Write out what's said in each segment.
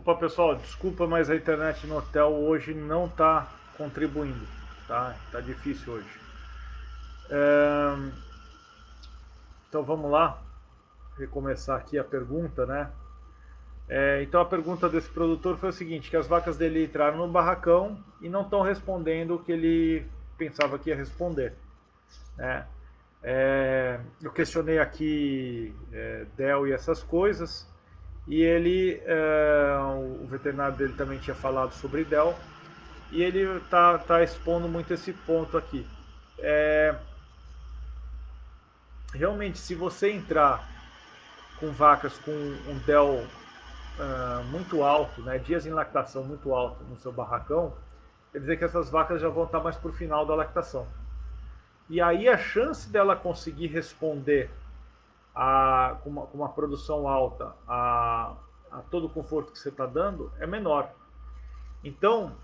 Opa, pessoal, desculpa, mas a internet no hotel hoje não está contribuindo, tá? Tá difícil hoje. Então vamos lá, recomeçar aqui a pergunta, né? Então a pergunta desse produtor foi o seguinte, que as vacas dele entraram no barracão e não estão respondendo o que ele pensava que ia responder, né? Eu questionei aqui DEL e essas coisas, e ele, o veterinário dele também tinha falado sobre DEL, e ele tá expondo muito esse ponto aqui. Realmente, se você entrar com vacas com um DEL muito alto, né, dias em lactação muito alto no seu barracão, quer dizer que essas vacas já vão estar mais para o final da lactação. E aí a chance dela conseguir responder com uma produção alta a todo o conforto que você está dando é menor. Então,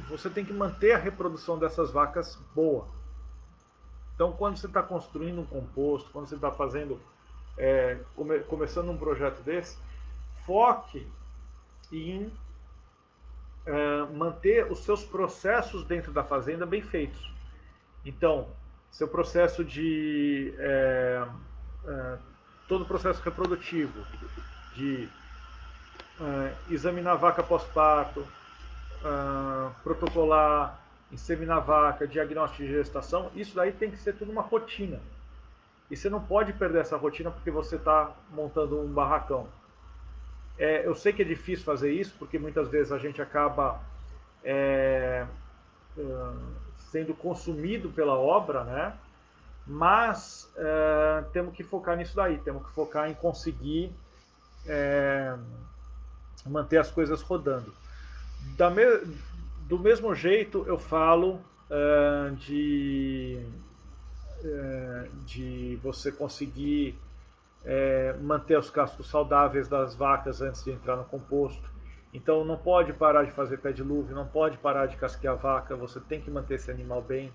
você tem que manter a reprodução dessas vacas boa. Então, quando você está construindo um composto, quando você está fazendo, começando um projeto desse, foque em manter os seus processos dentro da fazenda bem feitos. Então, seu processo de todo o processo reprodutivo, de examinar a vaca pós-parto, protocolar, inseminar a vaca, diagnóstico de gestação, isso daí tem que ser tudo uma rotina. E você não pode perder essa rotina porque você está montando um barracão. Eu sei que é difícil fazer isso, porque muitas vezes a gente acaba sendo consumido pela obra, né? Mas temos que focar nisso daí, temos que focar em conseguir manter as coisas rodando. Do mesmo jeito eu falo de você conseguir manter os cascos saudáveis das vacas antes de entrar no composto. Então não pode parar de fazer pé de luve, não pode parar de casquear a vaca, você tem que manter esse animal bem.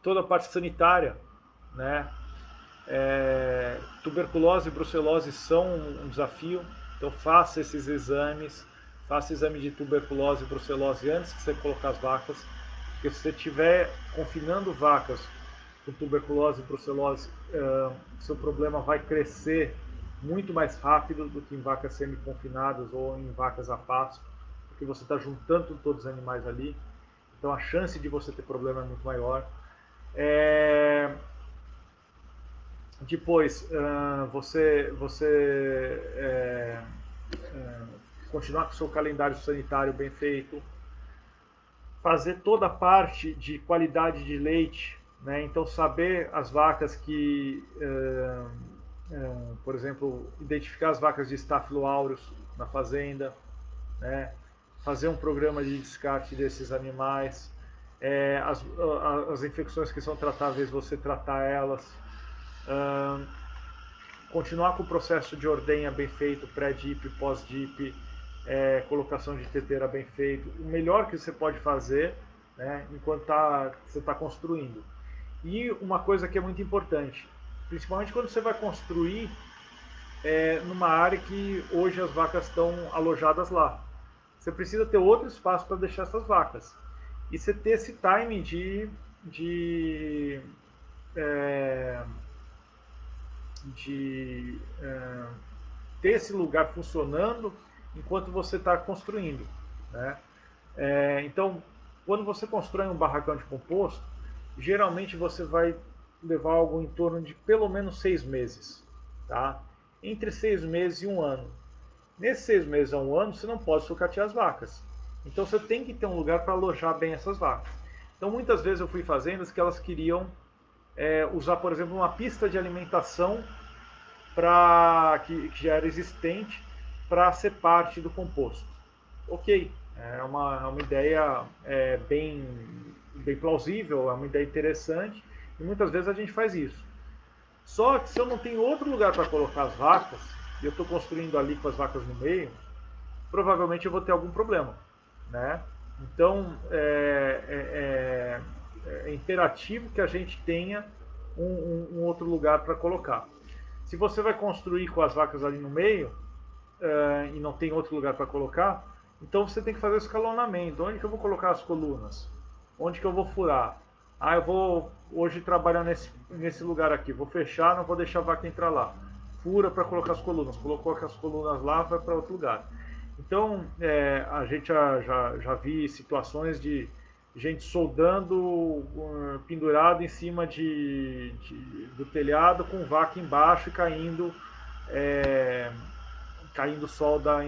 Toda a parte sanitária, né? Tuberculose e brucelose são um desafio, então faça esses exames, faça exame de tuberculose e brucelose antes de você colocar as vacas, porque se você estiver confinando vacas com tuberculose e brucelose, seu problema vai crescer muito mais rápido do que em vacas semi-confinadas ou em vacas a pasto, porque você está juntando todos os animais ali, então a chance de você ter problema é muito maior. Depois, você continuar com o seu calendário sanitário bem feito, fazer toda a parte de qualidade de leite, né? Então saber as vacas que, por exemplo, identificar as vacas de Staphylo aureus na fazenda, né? Fazer um programa de descarte desses animais, as infecções que são tratáveis, você tratar elas, continuar com o processo de ordenha bem feito, pré-DIP, pós-DIP, colocação de teteira bem feito, o melhor que você pode fazer, né, enquanto você está construindo. E uma coisa que é muito importante, principalmente quando você vai construir numa área que hoje as vacas estão alojadas lá. Você precisa ter outro espaço para deixar essas vacas. E você ter esse timing de ter esse lugar funcionando enquanto você está construindo, né? Então, quando você constrói um barracão de composto, geralmente você vai levar algo em torno de pelo menos 6 meses, tá? Entre 6 meses e um ano. Nesses 6 meses a um ano, você não pode sucatear as vacas. Então você tem que ter um lugar para alojar bem essas vacas. Então muitas vezes eu fui em fazendas que elas queriam usar, por exemplo, uma pista de alimentação que já era existente para ser parte do composto. Ok, é uma ideia bem plausível, é uma ideia interessante e muitas vezes a gente faz isso. Só que se eu não tenho outro lugar para colocar as vacas e eu estou construindo ali com as vacas no meio, provavelmente eu vou ter algum problema, né? Então é imperativo que a gente tenha um outro lugar para colocar. Se você vai construir com as vacas ali no meio, e não tem outro lugar para colocar, então você tem que fazer o escalonamento. Onde que eu vou colocar as colunas? Onde que eu vou furar? Ah, eu vou hoje trabalhar nesse lugar aqui. Vou fechar, não vou deixar a vaca entrar lá. Fura para colocar as colunas. Colocou as colunas lá, vai para outro lugar. Então, a gente já vi situações de gente soldando pendurado em cima do telhado com vaca embaixo e caindo solda,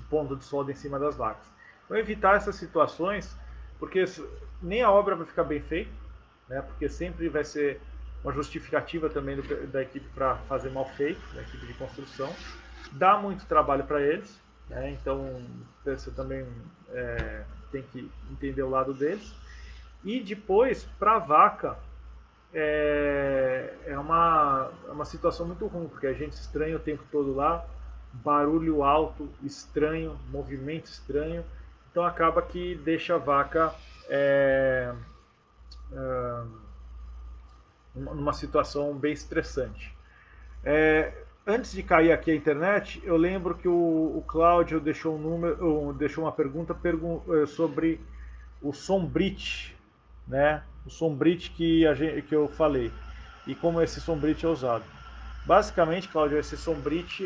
pondo de solda em cima das vacas. Então, evitar essas situações, porque nem a obra vai ficar bem feita, né, porque sempre vai ser uma justificativa também da equipe para fazer mal feito, da equipe de construção. Dá muito trabalho para eles, né, então você também tem que entender o lado deles. E depois, para a vaca, é uma situação muito ruim, porque a gente estranha o tempo todo lá, barulho alto, estranho, movimento estranho, então acaba que deixa a vaca numa situação bem estressante. Antes de cair aqui a internet, eu lembro que o Cláudio deixou deixou uma pergunta sobre o sombrite, né? O sombrite que eu falei e como esse sombrite é usado. Basicamente, Cláudio, esse sombrite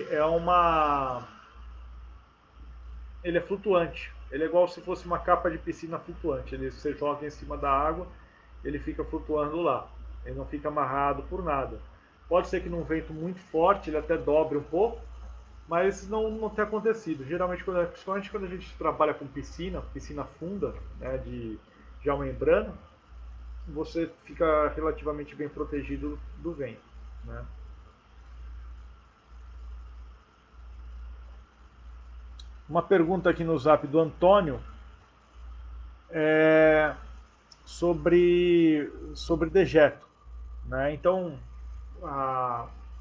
ele é flutuante. Ele é igual se fosse uma capa de piscina flutuante. Você joga em cima da água, ele fica flutuando lá. Ele não fica amarrado por nada. Pode ser que num vento muito forte ele até dobre um pouco, mas não tem acontecido. Geralmente, principalmente quando a gente trabalha com piscina funda, né, de almembrana, você fica relativamente bem protegido do vento, né? Uma pergunta aqui no zap do Antônio é sobre dejeto, né? Então,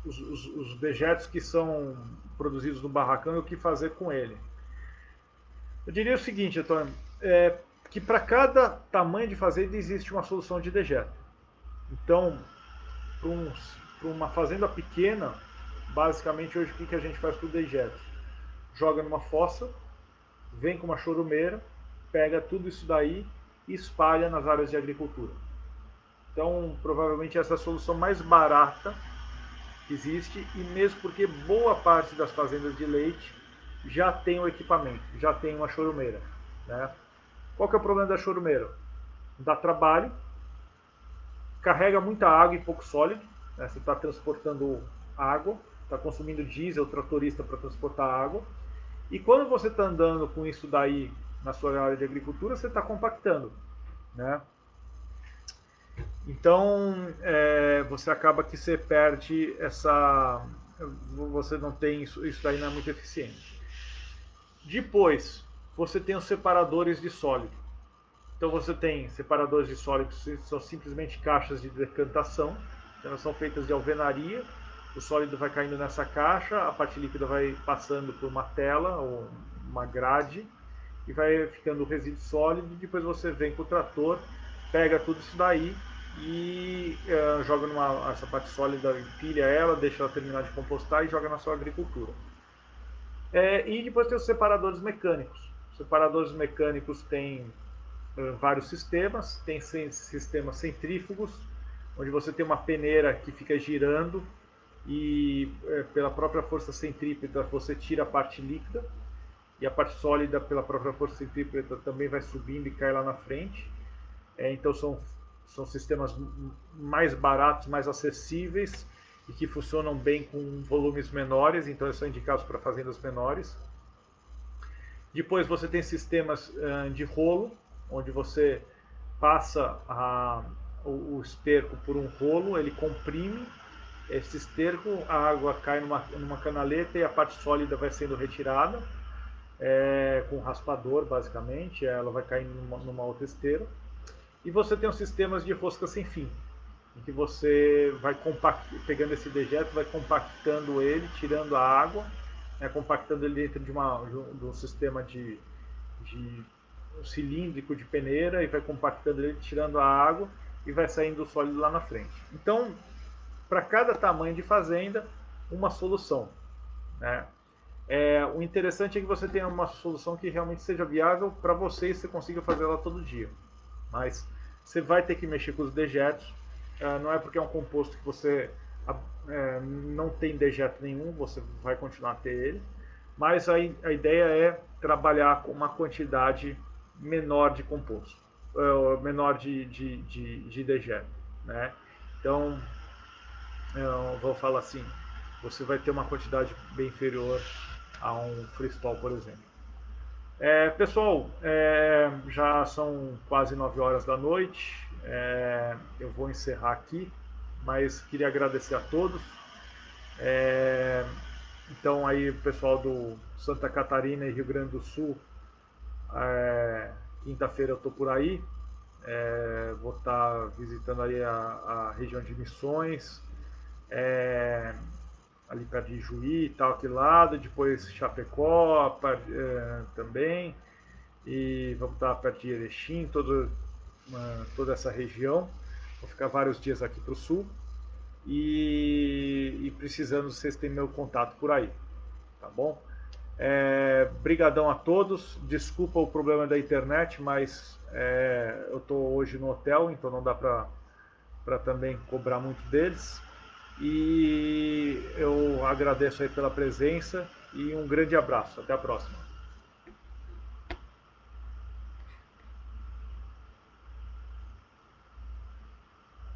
os dejetos que são produzidos no barracão e o que fazer com ele. Eu diria o seguinte, Antônio, que para cada tamanho de fazenda existe uma solução de dejeto. Então, para uma fazenda pequena, basicamente hoje o que a gente faz com o dejeto? Joga numa fossa, vem com uma chorumeira, pega tudo isso daí e espalha nas áreas de agricultura. Então, provavelmente essa é a solução mais barata que existe, e mesmo porque boa parte das fazendas de leite já tem o equipamento, já tem uma chorumeira, né? Qual que é o problema da chorumeira? Dá trabalho, carrega muita água e pouco sólido, né? Você está transportando água, está consumindo diesel, tratorista para transportar água, e quando você está andando com isso daí na sua área de agricultura, você está compactando, né? Então, você acaba que você perde você não tem isso daí não é muito eficiente. Depois, você tem os separadores de sólido. Então você tem separadores de sólidos que são simplesmente caixas de decantação, elas são feitas de alvenaria, o sólido vai caindo nessa caixa, a parte líquida vai passando por uma tela ou uma grade e vai ficando o resíduo sólido, depois você vem com o trator, pega tudo isso daí e joga essa parte sólida, empilha ela, deixa ela terminar de compostar e joga na sua agricultura. E depois tem os separadores mecânicos. Os separadores mecânicos têm vários sistemas, tem sistemas centrífugos, onde você tem uma peneira que fica girando e pela própria força centrípeta você tira a parte líquida e a parte sólida pela própria força centrípeta também vai subindo e cai lá na frente. Então são sistemas mais baratos, mais acessíveis e que funcionam bem com volumes menores, então eles são indicados para fazendas menores. Depois você tem sistemas de rolo, onde você passa o esterco por um rolo, ele comprime esse esterco, a água cai numa canaleta e a parte sólida vai sendo retirada com raspador, basicamente, ela vai caindo numa outra esteira. E você tem os sistemas de rosca sem fim, em que você vai pegando esse dejeto, vai compactando ele, tirando a água, compactando ele dentro de um sistema de cilíndrico de peneira e vai compactando ele, tirando a água e vai saindo o sólido lá na frente. Então, para cada tamanho de fazenda, uma solução. né? O interessante é que você tenha uma solução que realmente seja viável para você e você consiga fazer ela todo dia. Mas você vai ter que mexer com os dejetos. Não é porque é um composto que você não tem dejeto nenhum, você vai continuar a ter ele. Mas a ideia é trabalhar com uma quantidade menor de composto, menor de dejeto, né? Então, eu vou falar assim, você vai ter uma quantidade bem inferior a um freestyle, por exemplo. Pessoal, já são quase 9 horas da noite. Eu vou encerrar aqui, mas queria agradecer a todos. É, então aí, pessoal do Santa Catarina e Rio Grande do Sul, quinta-feira eu estou por aí. Vou estar visitando aí a região de Missões, ali perto de Juí e tal, aquele lado, depois Chapecó também, e vamos estar perto de Erechim, toda essa região. Vou ficar vários dias aqui para o sul e precisando, vocês têm meu contato por aí, tá bom? Brigadão a todos, desculpa o problema da internet, mas eu estou hoje no hotel, então não dá para também cobrar muito deles. E eu agradeço aí pela presença e um grande abraço. Até a próxima.